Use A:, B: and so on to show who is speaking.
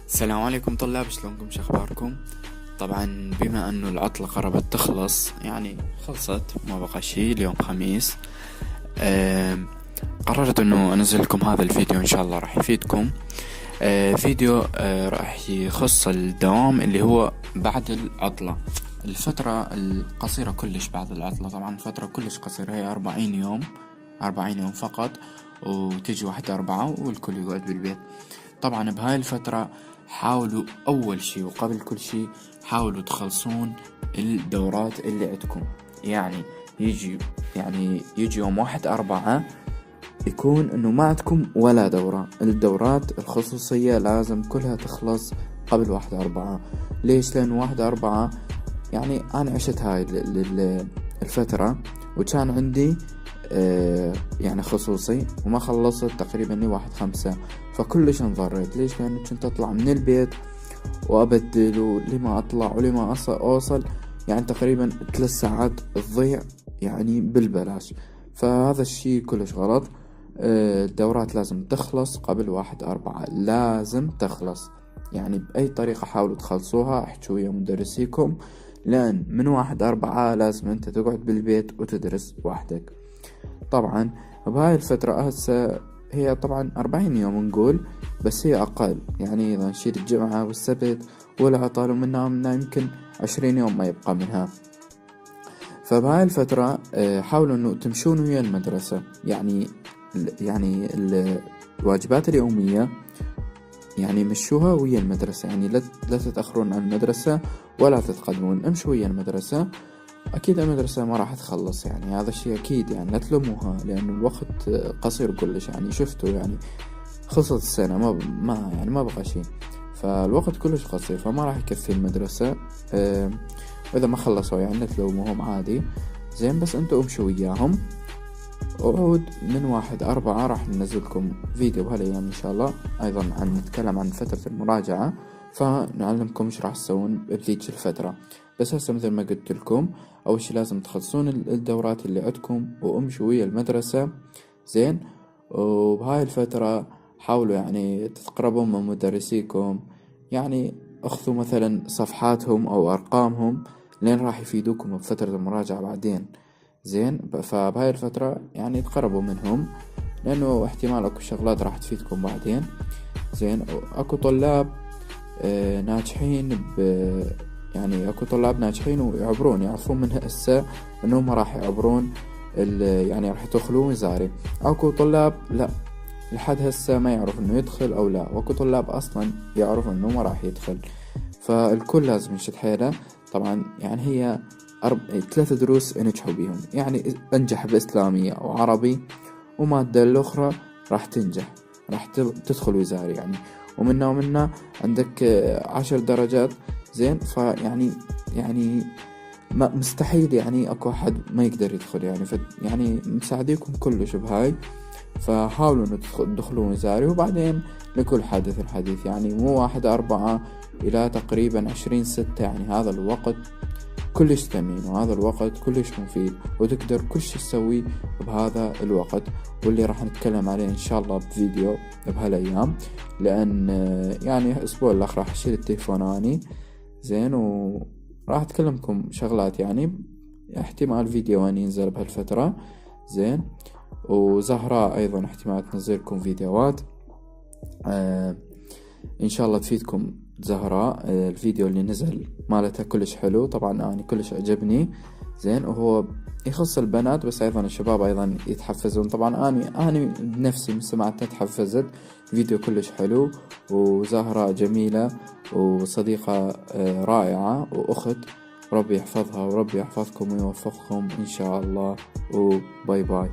A: السلام عليكم طلاب، شلونكم؟ شخباركم؟ طبعا بما انه العطلة قربت تخلص، يعني خلصت ما بقى شي. اليوم خميس. قررت انه انزل لكم هذا الفيديو، ان شاء الله راح يفيدكم. فيديو راح يخص الدوام اللي هو بعد العطلة، الفترة القصيرة كلش بعد العطلة. طبعا فترة كلش قصيرة، هي 40 يوم، 40 يوم فقط، وتجي 1/4 والكل يقعد بالبيت. طبعا بهاي الفترة حاولوا أول شي وقبل كل شي حاولوا تخلصون الدورات اللي عندكم. يعني يجي يعني يجي يوم 1/4 يكون انه ما عندكم ولا دورة. الدورات الخصوصية لازم كلها تخلص قبل 1/4. ليش؟ لأن 1/4 يعني أنا عشت هاي الفترة، وكان عندي يعني خصوصي وما خلصت تقريبا لي 1/5. فكلش انضريت. ليش؟ لأنه كنت أطلع من البيت وأبدل، ولما أطلع ولما أوصل يعني تقريبا 3 ساعات تضيع يعني بالبلاش. فهذا الشي كلش غلط. الدورات لازم تخلص قبل 1/4، لازم تخلص. يعني بأي طريقة حاولوا تخلصوها، احكوا ويا مدرسيكم، لأن من 1/4 لازم أنت تقعد بالبيت وتدرس وحدك. طبعا بهاي الفترة هسه هي طبعا 40 يوم نقول، بس هي أقل. يعني إذا نشيل الجمعة والسبت والعطل ومنها يمكن 20 يوم ما يبقى منها. فبهاي الفترة حاولوا انه تمشون ويا المدرسة. يعني الواجبات اليومية يعني مشوها ويا المدرسة. يعني لا تتأخرون عن المدرسة ولا تتقدمون، امشوا ويا المدرسة. أكيد المدرسة ما راح تخلص، يعني هذا الشيء أكيد. يعني لا تلوموها لأن الوقت قصير كلش. يعني شفتوا يعني خلصت السنة، يعني ما بقى شيء. فالوقت كلش قصير، فما راح يكفي المدرسة. وإذا ما خلصوا يعني لا تلوموهم، عادي زين. بس انتوا امشوا وياهم. وعود من 1/4 راح ننزلكم فيديو بهالأيام إن شاء الله، أيضا نتكلم عن فترة المراجعة، فنعلمكم ايش راح تسوون بذيك الفترة. بس هسه مثل ما قلت لكم، أول شي لازم تخلصون الدورات اللي عندكم وامشوا ويا المدرسة، زين. وبهاي الفترة حاولوا يعني تتقربون من مدرسيكم، يعني اخذوا مثلا صفحاتهم أو أرقامهم، لين راح يفيدوكم بفترة المراجعة بعدين، زين. فبهاي الفترة يعني تقربوا منهم، لأنه احتمال اكو شغلات راح تفيدكم بعدين، زين. اكو طلاب ناجحين يعني اكو طلاب ناجحين ويعبرون، يعرفون من هسه انهم راح يعبرون يعني راح يدخلون وزاري. اكو طلاب لا، لحد هسه ما يعرف انه يدخل او لا، واكو طلاب اصلا يعرف انه ما راح يدخل. فالكل لازم يشد حيله. طبعا يعني هي 3 دروس نجحوا بيهم، يعني انجح بإسلامية وعربي، ومادة الأخرى راح تنجح، راح تدخل وزاري يعني. ومنا عندك 10 درجات، زين. يعني ما مستحيل يعني اكو احد ما يقدر يدخل يعني. يعني مساعديكم كلش بهاي. فحاولوا انه تدخلون وزاري، وبعدين لكل حدث الحديث. يعني مو 1/4 الى تقريبا 20/6. يعني هذا الوقت كلش ثمين، وهذا الوقت كلش مفيد، وتقدر كل شي تسويه بهذا الوقت، واللي راح نتكلم عليه ان شاء الله بفيديو بهالايام. لان يعني الاسبوع الاخر راح اشيل التليفون اني، زين، وراح اتكلمكم شغلات. يعني احتمال فيديو اني ينزل بهالفترة، زين. وزهراء ايضا احتمال تنزلكم فيديوهات ان شاء الله تفيدكم. زهراء الفيديو اللي نزل مالتها كلش حلو، طبعا انا كلش عجبني، زين. وهو يخص البنات، بس ايضا الشباب ايضا يتحفزون. طبعا اني بنفسي من سمعتها تحفزت. فيديو كلش حلو، وزهراء جميلة وصديقة رائعة واخت. ربي يحفظها وربي يحفظكم ويوفقكم ان شاء الله. وباي باي.